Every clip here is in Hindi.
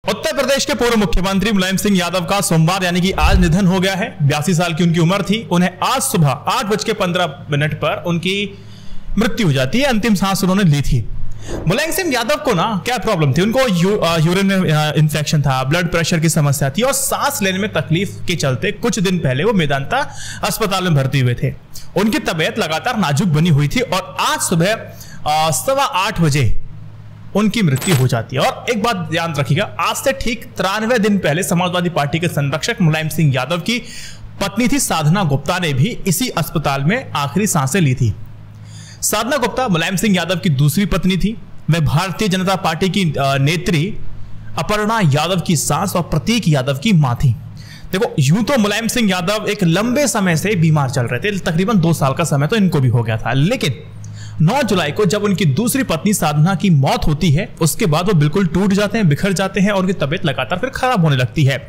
उत्तर प्रदेश के पूर्व मुख्यमंत्री मुलायम सिंह यादव का सोमवार यानी कि आज निधन हो गया है। 82 साल की उनकी उम्र थी। उन्हें आज सुबह 8:15 पर उनकी मृत्यु हो जाती है। अंतिम सांस उन्होंने ली थी। मुलायम सिंह यादव को ना क्या प्रॉब्लम थी, उनको यूरिन में इन्फेक्शन था, ब्लड प्रेशर की समस्या थी और सांस लेने में तकलीफ के चलते कुछ दिन पहले वो मेदांता अस्पताल में भर्ती हुए थे। उनकी तबीयत लगातार नाजुक बनी हुई थी और आज सुबह 8:15 बजे उनकी मृत्यु हो जाती है। और एक बात ध्यान रखिएगा, आज से ठीक 93 दिन पहले समाजवादी पार्टी के संरक्षक मुलायम सिंह यादव की पत्नी थी साधना गुप्ता ने भी इसी अस्पताल में आखिरी सांसें ली थी। साधना गुप्ता मुलायम सिंह यादव की दूसरी पत्नी थी। वह भारतीय जनता पार्टी की नेत्री अपर्णा यादव की सास और प्रतीक यादव की मां थी। देखो, यूं तो मुलायम सिंह यादव एक लंबे समय से बीमार चल रहे थे, तकरीबन 2 साल का समय तो इनको भी हो गया था। लेकिन 9 जुलाई को जब उनकी दूसरी पत्नी साधना की मौत होती है, उसके बाद वो बिल्कुल टूट जाते हैं, बिखर जाते हैं और उनकी तबीयत लगातार फिर खराब होने लगती है।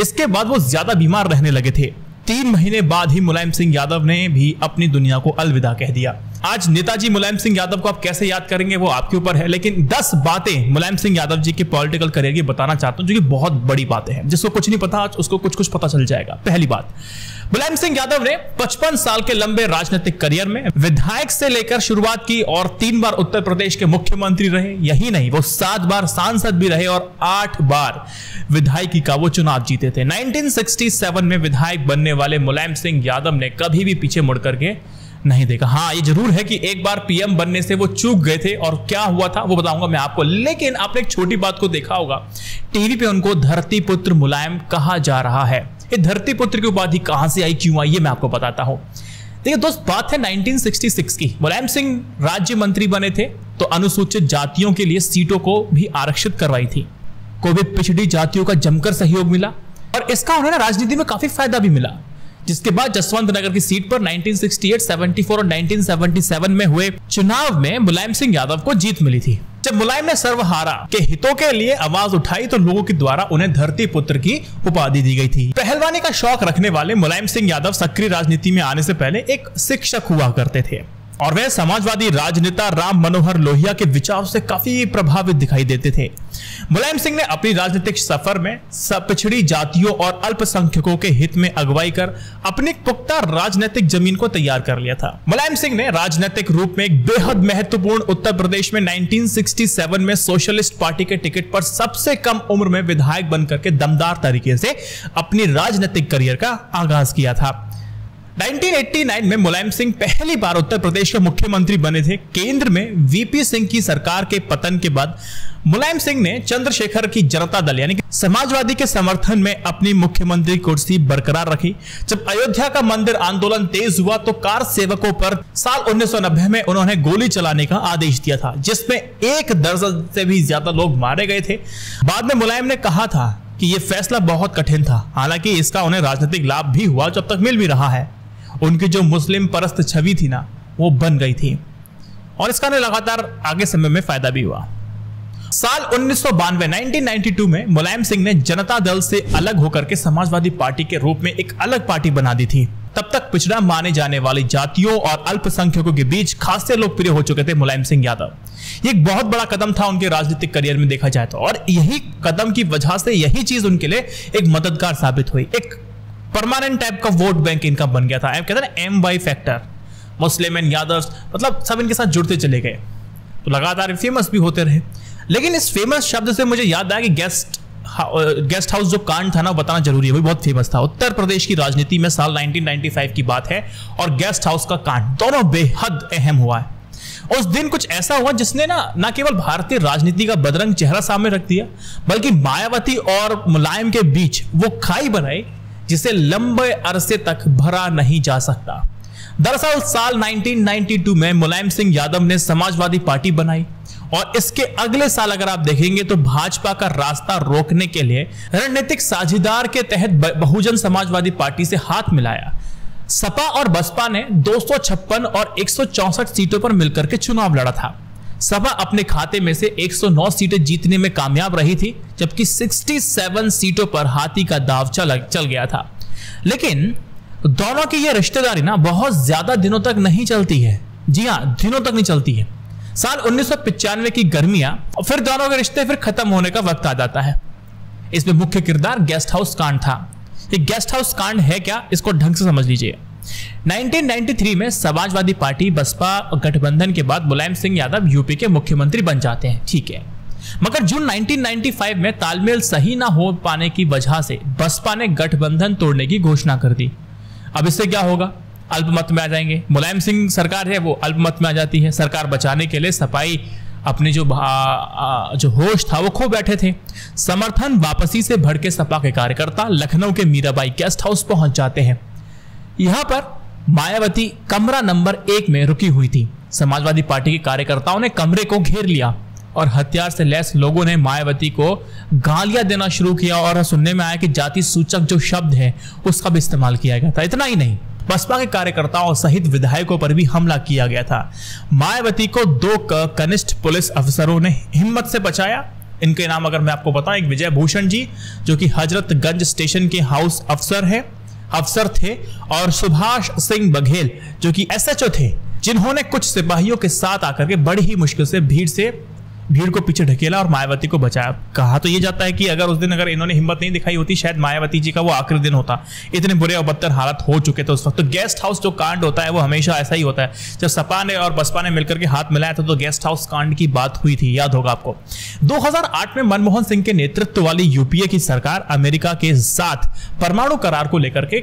इसके बाद वो ज्यादा बीमार रहने लगे थे। 3 महीने बाद ही मुलायम सिंह यादव ने भी अपनी दुनिया को अलविदा कह दिया। आज नेताजी मुलायम सिंह यादव को आप कैसे याद करेंगे वो आपके ऊपर है, लेकिन 10 बातें मुलायम सिंह यादव जी के पॉलिटिकल करियर की बताना चाहता हूं जो कि बहुत बड़ी बातें हैं। जिसको कुछ नहीं पता आज उसको कुछ पता चल जाएगा। पहली बात, मुलायम सिंह यादव ने 55 साल के लंबे राजनीतिक करियर में विधायक से लेकर शुरुआत की और 3 बार उत्तर प्रदेश के मुख्यमंत्री रहे। यही नहीं, वो 7 बार सांसद भी रहे और 8 बार विधायकी का वो चुनाव जीते थे। 1967 में विधायक बनने वाले मुलायम सिंह यादव ने कभी भी पीछे मुड़ करके नहीं देखा। हाँ, ये जरूर है कि एक बार पीएम बनने से वो चूक गए थे और क्या हुआ था वो बताऊंगा मैं आपको। लेकिन आपने एक छोटी बात को देखा होगा, टीवी पे उनको धरती पुत्र मुलायम कहा जा रहा है। ये धरती पुत्र की उपाधि कहां से आई, क्यों आई, ये मैं आपको बताता हूं। देखिए दोस्त, बात है 1966 की। मुलायम सिंह राज्य मंत्री बने थे तो अनुसूचित जातियों के लिए सीटों को भी आरक्षित करवाई थी। को भी पिछड़ी जातियों का जमकर सहयोग मिला और इसका उन्हें राजनीति में काफी फायदा भी मिला। जिसके बाद जसवंत नगर की सीट पर 1968, 74 और 1977 में हुए चुनाव में मुलायम सिंह यादव को जीत मिली थी। जब मुलायम ने सर्वहारा के हितों के लिए आवाज उठाई तो लोगों के द्वारा उन्हें धरती पुत्र की उपाधि दी गई थी। पहलवानी का शौक रखने वाले मुलायम सिंह यादव सक्रिय राजनीति में आने से पहले एक शिक्षक हुआ करते थे और वह समाजवादी राजनेता राम मनोहर लोहिया के विचारों से काफी प्रभावित दिखाई देते थे। मुलायम सिंह ने अपनी राजनीतिक सफर में पिछड़ी जातियों और अल्पसंख्यकों के हित में अगुवाई कर अपनी पुख्ता राजनीतिक जमीन को तैयार कर लिया था। मुलायम सिंह ने राजनीतिक रूप में एक बेहद महत्वपूर्ण उत्तर प्रदेश में 1967 में सोशलिस्ट पार्टी के टिकट पर सबसे कम उम्र में विधायक बनकर के दमदार तरीके से अपनी राजनीतिक करियर का आगाज किया था। 1989 में मुलायम सिंह पहली बार उत्तर प्रदेश के मुख्यमंत्री बने थे। केंद्र में वीपी सिंह की सरकार के पतन के बाद मुलायम सिंह ने चंद्रशेखर की जनता दल यानी कि समाजवादी के समर्थन में अपनी मुख्यमंत्री कुर्सी बरकरार रखी। जब अयोध्या का मंदिर आंदोलन तेज हुआ तो कार सेवकों पर साल 1990 में उन्होंने गोली चलाने का आदेश दिया था, जिसमें 1 दर्जन से भी ज्यादा लोग मारे गए थे। बाद में मुलायम ने कहा था कि यह फैसला बहुत कठिन था, हालांकि इसका उन्हें राजनीतिक लाभ भी हुआ, जब तक मिल भी रहा है। उनकी जो मुस्लिम परस्त छवि थी ना, वो बन गई थी और इसका लगातार आगे समय में फायदा भी हुआ। साल 1992 में मुलायम सिंह ने जनता दल से अलग होकर के समाजवादी पार्टी के रूप में एक अलग पार्टी बना दी थी। तब तक पिछड़ा माने जाने वाली जातियों और अल्पसंख्यकों के बीच खासे लोकप्रिय हो चुके थे मुलायम सिंह यादव। ये एक बहुत बड़ा कदम था उनके राजनीतिक करियर में देखा जाए तो, और यही कदम की वजह से यही चीज उनके लिए एक मददगार साबित हुई। एक परमानेंट टाइप का वोट बैंक इनका बन गया था। कहते हैं ना MY factor, Muslim and Yadavs, मतलब सब इनके साथ जुड़ते चले गए तो लगातार फेमस भी होते रहे। लेकिन इस फेमस शब्द से मुझे याद आया कि गेस्ट हाउस जो कांड था ना, बताना जरूरी है, वो बहुत फेमस था उत्तर प्रदेश की राजनीति में। साल 1995 की बात है और गेस्ट हाउस का कांड, दोनों बेहद अहम हुआ है। उस दिन कुछ ऐसा हुआ जिसने ना केवल भारतीय राजनीति का बदरंग चेहरा सामने रख दिया, बल्कि मायावती और मुलायम के बीच वो खाई बनाई जिसे लंबे अरसे तक भरा नहीं जा सकता। दरअसल साल 1992 में मुलायम सिंह यादव ने समाजवादी पार्टी बनाई और इसके अगले साल अगर आप देखेंगे तो भाजपा का रास्ता रोकने के लिए रणनीतिक साझेदार के तहत बहुजन समाजवादी पार्टी से हाथ मिलाया। सपा और बसपा ने 256 और 164 सीटों पर मिलकर के चुनाव लड़ा था। सपा अपने खाते में से 109 सीटें जीतने में कामयाब रही थी, जबकि 67 सीटों पर हाथी का दाव चल गया था। लेकिन दोनों की यह रिश्तेदारी ना बहुत ज्यादा दिनों तक नहीं चलती है। जी हां, दिनों तक नहीं चलती है। साल 1995 की गर्मियां और फिर दोनों के रिश्ते फिर खत्म होने का वक्त आ जाता है। इसमें मुख्य किरदार गेस्ट हाउस कांड था। ये गेस्ट हाउस कांड है क्या, इसको ढंग से समझ लीजिए। 1993 में समाजवादी पार्टी बसपा गठबंधन के बाद मुलायम सिंह यादव यूपी के मुख्यमंत्री बन जाते हैं, ठीक है। मगर जून 1995 में तालमेल सही ना हो पाने की वजह से बसपा ने गठबंधन तोड़ने की घोषणा कर दी। अब इससे क्या होगा, अल्पमत में आ जाएंगे। मुलायम सिंह सरकार है वो अल्पमत में आ जाती है। सरकार बचाने के लिए सपाई अपने जो होश था वो खो बैठे थे। समर्थन वापसी से भड़के सपा के कार्यकर्ता लखनऊ के मीराबाई गेस्ट हाउस पहुंच जाते हैं। यहां पर मायावती कमरा नंबर 1 में रुकी हुई थी। समाजवादी पार्टी के कार्यकर्ताओं ने कमरे को घेर लिया और हथियार से लैस लोगों ने मायावती को गालियां देना शुरू किया और सुनने में आया कि जाति सूचक जो शब्द है उसका भी इस्तेमाल किया गया था। इतना ही नहीं, बसपा के कार्यकर्ताओं सहित विधायकों पर भी हमला किया गया था। मायावती को 2 कनिष्ठ पुलिस अफसरों ने हिम्मत से बचाया। इनके नाम अगर मैं आपको बताऊं, एक विजय भूषण जी जो कि हजरतगंज स्टेशन के हाउस अफसर थे, और सुभाष सिंह बघेल जो कि SHO थे, जिन्होंने कुछ सिपाहियों के साथ आकर के बड़ी ही मुश्किल से भीड़ को पीछे ढकेला और मायावती को बचाया। कहा तो ये जाता है कि अगर इन्होंने हिम्मत नहीं दिखाई होती, शायद मायावती जी का वो आखिरी दिन होता। इतने बुरे और बदतर हालात हो चुके थे उस वक्त। तो गेस्ट हाउस जो कांड होता है वो हमेशा ऐसा ही होता है। जब सपा ने और बसपा ने मिलकर के हाथ मिलाया था तो गेस्ट हाउस कांड की बात हुई थी, याद होगा आपको। 2008 में मनमोहन सिंह के नेतृत्व वाली यूपीए की सरकार अमेरिका के साथ परमाणु करार को लेकर के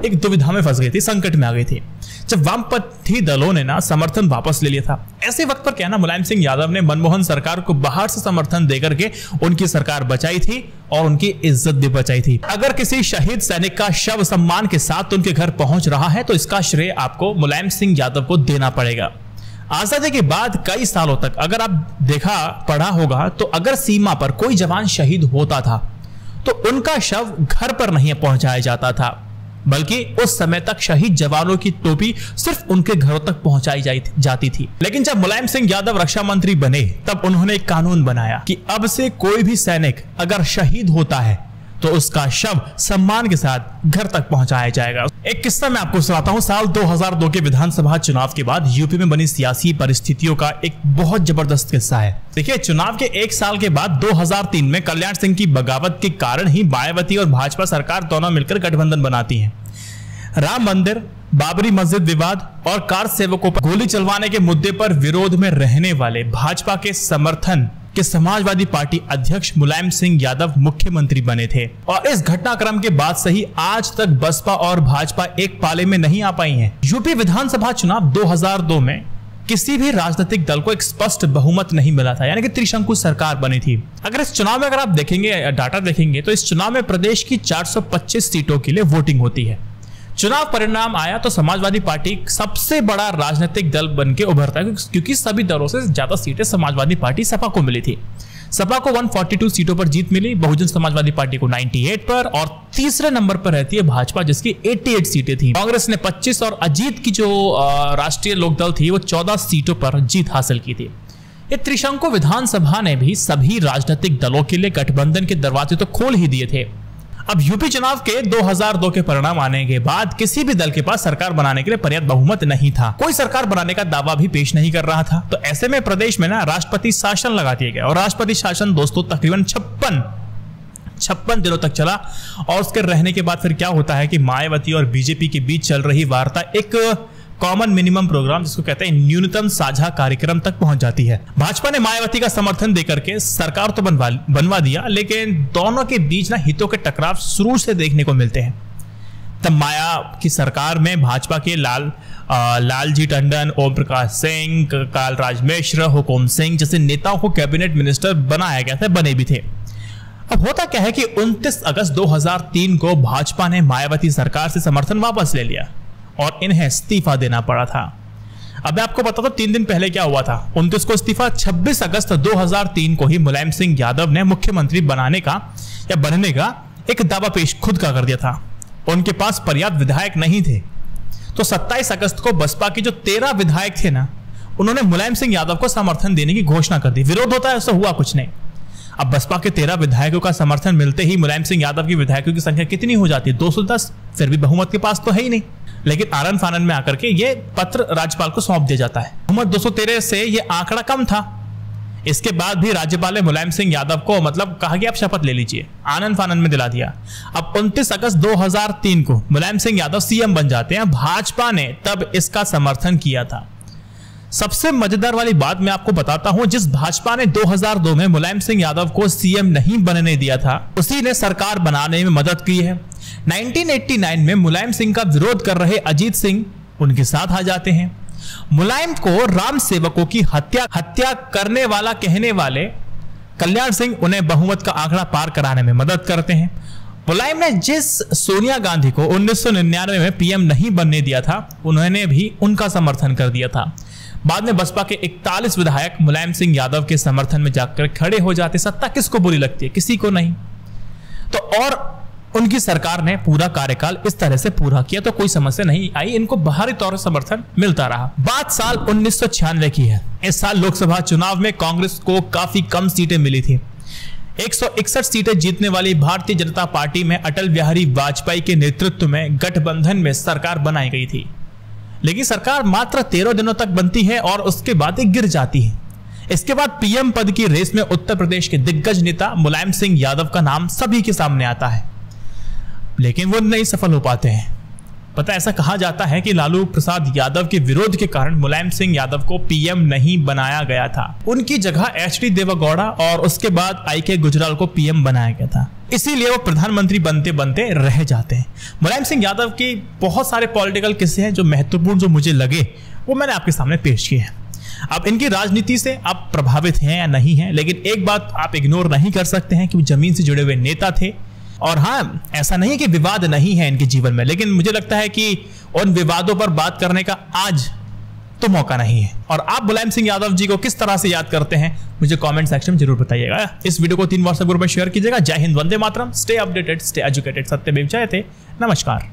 एक दुविधा में फंस गई थी, संकट में आ गई थी, जब वामपंथी दलों ने ना समर्थन वापस ले लिया था। ऐसे वक्त पर क्या ना, मुलायम सिंह यादव ने मनमोहन सरकार को बाहर से समर्थन देकर के उनकी सरकार बचाई थी और उनकी इज्जत भी बचाई थी। अगर किसी शहीद सैनिक का शव सम्मान के साथ उनके घर पहुंच रहा है तो इसका श्रेय आपको मुलायम सिंह यादव को देना पड़ेगा। आजादी के बाद कई सालों तक अगर आप पढ़ा होगा तो अगर सीमा पर कोई जवान शहीद होता था तो उनका शव घर पर नहीं पहुंचाया जाता था, बल्कि उस समय तक शहीद जवानों की टोपी सिर्फ उनके घरों तक पहुंचाई जाती थी। लेकिन जब मुलायम सिंह यादव रक्षा मंत्री बने तब उन्होंने एक कानून बनाया कि अब से कोई भी सैनिक अगर शहीद होता है तो उसका शव सम्मान के साथ घर तक पहुंचाया जाएगा। एक किस्सा मैं आपको सुनाता हूं। साल 2002 के विधानसभा चुनाव के बाद यूपी में बनी सियासी परिस्थितियों का एक बहुत जबरदस्त किस्सा है। देखिए, चुनाव के 1 साल के बाद 2003 में कल्याण सिंह की बगावत के कारण ही मायावती और भाजपा सरकार दोनों मिलकर गठबंधन बनाती है। राम मंदिर, बाबरी मस्जिद विवाद और कार सेवकों पर गोली चलवाने के मुद्दे पर विरोध में रहने वाले भाजपा के समर्थन के समाजवादी पार्टी अध्यक्ष मुलायम सिंह यादव मुख्यमंत्री बने थे। और इस घटनाक्रम के बाद से ही आज तक बसपा और भाजपा एक पाले में नहीं आ पाई हैं। यूपी विधानसभा चुनाव 2002 में किसी भी राजनीतिक दल को एक स्पष्ट बहुमत नहीं मिला था, यानी कि त्रिशंकु सरकार बनी थी। अगर इस चुनाव में अगर आप देखेंगे, डाटा देखेंगे, तो इस चुनाव में प्रदेश की 425 सीटों के लिए वोटिंग होती है। चुनाव परिणाम आया तो समाजवादी पार्टी सबसे बड़ा राजनीतिक दल बन के उभरता है, क्योंकि सभी दलों से ज्यादा सीटें समाजवादी पार्टी सपा को मिली थी। सपा को 142 सीटों पर जीत मिली, बहुजन समाजवादी पार्टी को 98 पर, और तीसरे नंबर पर रहती है भाजपा जिसकी 88 सीटें थी। कांग्रेस ने 25 और अजीत की जो राष्ट्रीय लोकदल थी वो 14 सीटों पर जीत हासिल की थी। ये त्रिशंकु विधानसभा ने भी सभी राजनीतिक दलों के लिए गठबंधन के दरवाजे तो खोल ही दिए थे। अब यूपी चुनाव के 2002 के परिणाम आने के बाद किसी भी दल के पास सरकार बनाने के लिए पर्याप्त बहुमत नहीं था। कोई सरकार बनाने का दावा भी पेश नहीं कर रहा था। तो ऐसे में प्रदेश में ना राष्ट्रपति शासन लगा दिया गया, और राष्ट्रपति शासन दोस्तों तकरीबन 56 दिनों तक चला। और उसके रहने के बाद फिर क्या होता है कि मायावती और बीजेपी के बीच चल रही वार्ता एक कॉमन मिनिमम प्रोग्राम, जिसको कहते हैं न्यूनतम साझा कार्यक्रम, तक पहुंच जाती है। भाजपा ने मायावती का समर्थन देकर के सरकार तो बनवा दिया, लेकिन दोनों के बीच ना हितों के टकराव शुरू से देखने को मिलते हैं। तब माया की सरकार में भाजपा के लालजी टंडन, ओम प्रकाश सिंह, कालराज मिश्र, हुकुम सिंह जैसे नेताओं को कैबिनेट मिनिस्टर बनाया गया था, बने भी थे। अब होता क्या है कि 29 अगस्त 2003 को भाजपा ने मायावती सरकार से समर्थन वापस ले लिया और इन्हें इस्तीफा देना पड़ा था। अब मैं आपको बता दूं 3 दिन पहले क्या हुआ था। 29 को इस्तीफा, 26 अगस्त 2003 को ही मुलायम सिंह यादव ने मुख्यमंत्री बनने का एक दावा पेश खुद का कर दिया था। उनके पास पर्याप्त विधायक नहीं थे, तो 27 अगस्त को बसपा के जो 13 विधायक थे ना, उन्होंने मुलायम सिंह यादव को समर्थन देने की घोषणा कर दी। विरोध होता है, उससे हुआ कुछ नहीं। अब बसपा के 13 विधायकों का समर्थन मिलते ही मुलायम सिंह यादव की विधायकों की संख्या कितनी हो जाती है? 210। फिर भी बहुमत के पास तो है ही नहीं, लेकिन आनन फानन में आकर के ये पत्र राज्यपाल को सौंप दिया जाता है। बहुमत 213 से ये आंकड़ा कम था। इसके बाद भी राज्यपाल ने मुलायम सिंह यादव को मतलब कहा कि आप शपथ ले लीजिए, आनंद फानंद में दिला दिया। अब 29 अगस्त 2003 को मुलायम सिंह यादव सीएम बन जाते हैं। भाजपा ने तब इसका समर्थन किया था। सबसे मजेदार वाली बात मैं आपको बताता हूं, जिस भाजपा ने 2002 में मुलायम सिंह यादव को सीएम नहीं बनने दिया था, उसी ने सरकार बनाने में मदद की है। 1989 में मुलायम सिंह का विरोध कर रहे अजीत सिंह उनके साथ आ जाते हैं। मुलायम को राम सेवकों की हत्या करने वाला कहने वाले कल्याण सिंह उन्हें बहुमत का आंकड़ा पार कराने में मदद करते हैं। मुलायम ने जिस सोनिया गांधी को 1999 में पीएम नहीं बनने दिया था, उन्होंने भी उनका समर्थन कर दिया था। बाद में बसपा के 41 विधायक मुलायम सिंह यादव के समर्थन में जाकर खड़े हो जाते। सत्ता किसको बुरी लगती है? किसी को नहीं। तो और उनकी सरकार ने पूरा कार्यकाल इस तरह से पूरा किया तो कोई समस्या नहीं आई, इनको बाहरी तौर पर समर्थन मिलता रहा। बात साल 1996 की है। इस साल लोकसभा चुनाव में कांग्रेस को काफी कम सीटें मिली थी। 161 सीटें जीतने वाली भारतीय जनता पार्टी में अटल बिहारी वाजपेयी के नेतृत्व में गठबंधन में सरकार बनाई गई थी, लेकिन सरकार मात्र 13 दिनों तक बनती है और उसके बाद गिर जाती है। इसके बाद पीएम पद की रेस में उत्तर प्रदेश के दिग्गज नेता मुलायम सिंह यादव का नाम सभी के सामने आता है, लेकिन वो नहीं सफल हो पाते हैं। पता ऐसा कहा जाता है कि लालू प्रसाद यादव के विरोध के कारण मुलायम सिंह यादव को पीएम नहीं बनाया गया था। उनकी जगह एचडी देवेगौड़ा और उसके बाद आईके गुजराल को पीएम बनाया गया था, इसीलिए वो प्रधानमंत्री बनते बनते रह जाते हैं। मुलायम सिंह यादव के बहुत सारे पॉलिटिकल किस्से हैं जो महत्वपूर्ण जो मुझे लगे वो मैंने आपके सामने पेश किए हैं। अब इनकी राजनीति से आप प्रभावित हैं या नहीं हैं, लेकिन एक बात आप इग्नोर नहीं कर सकते हैं कि वो जमीन से जुड़े हुए नेता थे। और हाँ, ऐसा नहीं है कि विवाद नहीं है इनके जीवन में, लेकिन मुझे लगता है कि उन विवादों पर बात करने का आज तो मौका नहीं है। और आप मुलायम सिंह यादव जी को किस तरह से याद करते हैं मुझे कमेंट सेक्शन में जरूर बताइएगा। इस वीडियो को 3 व्हाट्सएप ग्रुप में शेयर कीजिएगा। जय Hind, Vande Mataram, stay updated, stay educated. सत्यमेव जयते। नमस्कार।